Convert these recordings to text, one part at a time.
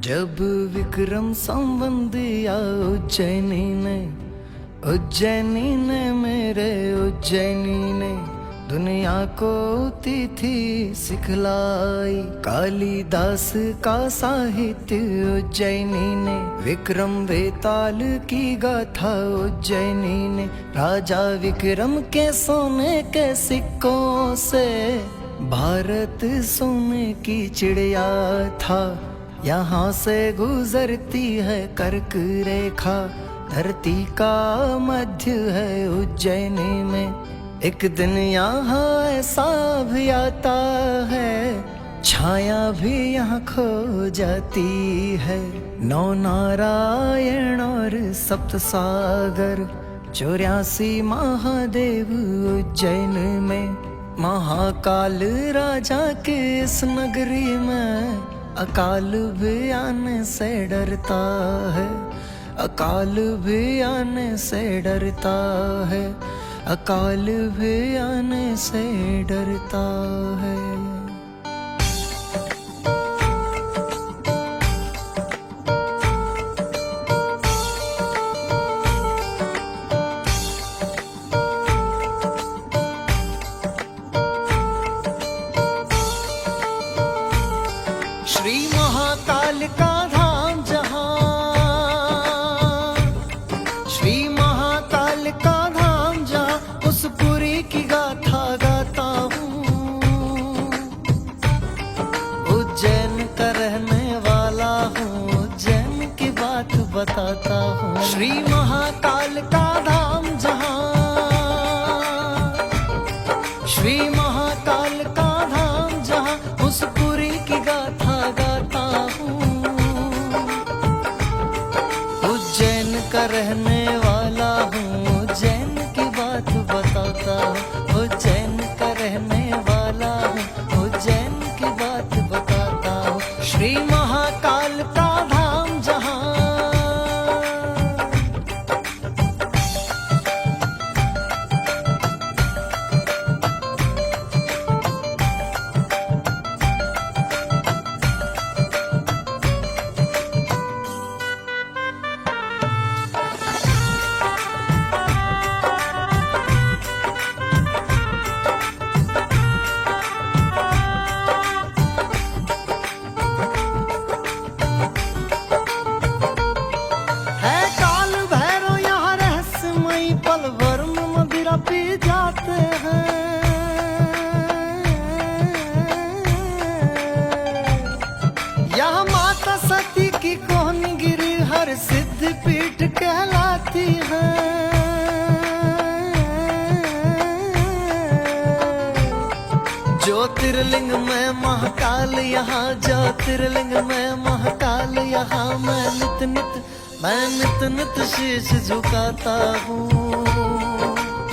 जब विक्रम संबंध या उज्जैनी ने मेरे उज्जैनी ने दुनिया को तिथि सिखलाई। कालिदास का साहित्य उज्जैनी ने, विक्रम बेताल की गाथा उज्जैनी ने। राजा विक्रम के सोने के सिक्कों से भारत सोने की चिड़िया था। यहाँ से गुजरती है कर्क रेखा, धरती का मध्य है उज्जैनी में। एक दिन यहाँ ऐसा भी आता है, छाया भी यहाँ खो जाती है। नौ नारायण और सप्त सागर, 84 महादेव उज्जैन में। महाकाल राजा के इस नगरी में अकाल भी आने से डरता है, अकाल भी आने से डरता है, अकाल भी आने से डरता है। श्री महाकाल का धाम जहाँ, श्री महाकाल का धाम जहाँ, उस पुरी की गाथा गाता हूँ। उज्जैन का रहने वाला हूँ, उज्जैन की बात बताता हूँ। श्री महाकाल का धाम जहाँ, श्री महाकाल का धाम जहाँ, उस पुरी की गाथा गाता हूँ। उज्जैन का रहने वाला हूँ, उज्जैन की बात बताता हूँ। उज्जैन का रहने वाला हूँ, उज्जैन की बात बताता हूँ। श्री महाकाल का धाम जहाँ, पी जाते हैं। यहाँ माता सती की कोहनीगिरी हर सिद्ध पीठ कहलाती है। ज्योतिर्लिंग में महाकाल यहाँ, ज्योतिर्लिंग में महाकाल यहाँ। मैं नित नित शीश झुकाता हूँ।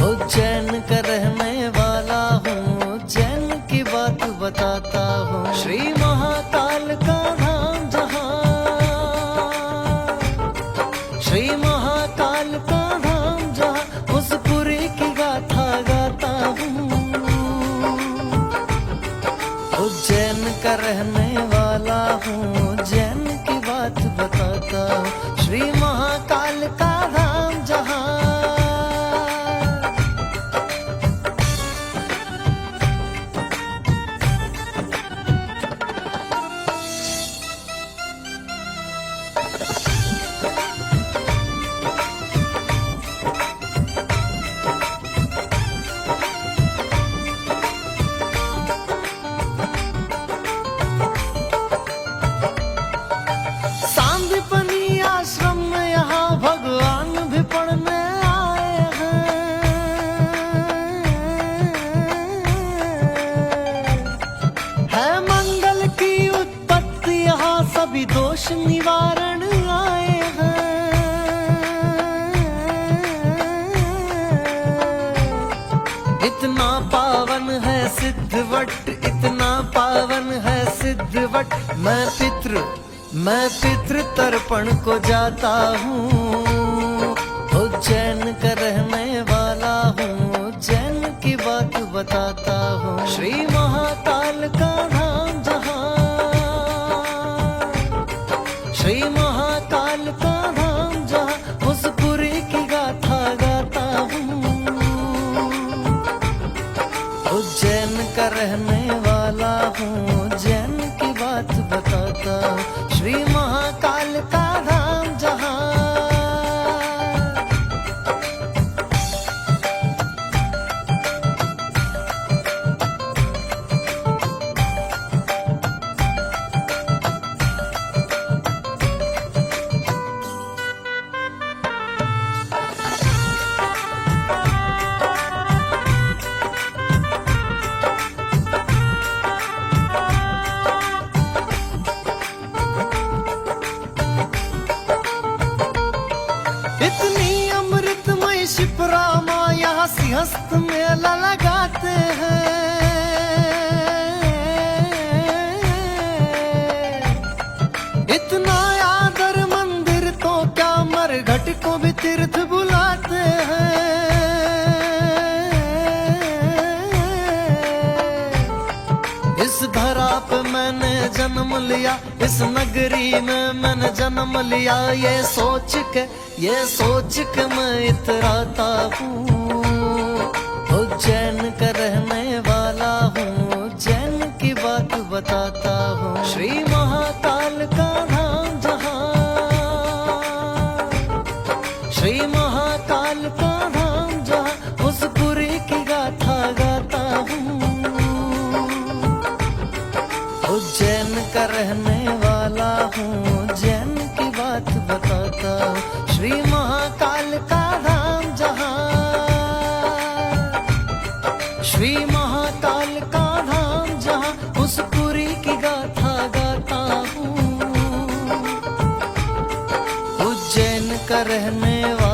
उज्जैन का रहने वाला हूँ, उज्जैन की बात बताता हूँ। श्री महाकाल का धाम जहाँ, श्री महाकाल का धाम जहाँ, उस पुरी की गाथा गाता हूँ। उज्जैन का रहने वाला हूँ, उज्जैन की बात बताता हूँ। श्री महाकाल का धाम जहाँ, सांदीपनी आश्रम में यहाँ भगवान भी पढ़ने आए है मंगल की उत्पत्ति यहाँ, सभी दोष निवारण आए हैं। इतना पावन है सिद्धवट, इतना पावन है सिद्धवट। मैं पितृ तर्पण को जाता हूँ। उज्जैन का रहने वाला हूँ, उज्जैन की बात बताता हूँ। श्री महाकाल का धाम जहाँ, रहने वाला हूँ, उज्जैन की बात बताता हूँ। श्री महाकाल का धाम जहाँ, इतनी अमृतमय शिप्रा माँ यहाँ सिंहस्थ मेला लगाते हैं। इतना आदर मंदिर तो क्या, मरघट को भी तीर्थ बुलाते हैं। इस धरा पे मैंने जन्म लिया, इस नगरी में मैंने जन्म लिया, ये सोच के मैं इतराता हूँ। उज्जैन का रहने वाला हूँ, उज्जैन की बात बताता हूँ। श्री महाकाल का धाम जहाँ, श्री महाकाल का धाम जहाँ, उस पुरी की गाथा गाता हूँ। उज्जैन का रहने वाला हूँ, उज्जैन की बात बताता हूँ। श्री महाकाल का धाम जहाँ, श्री महाकाल का धाम जहाँ, उस पुरी की गाथा गाता हूँ। उज्जैन का रहने वाला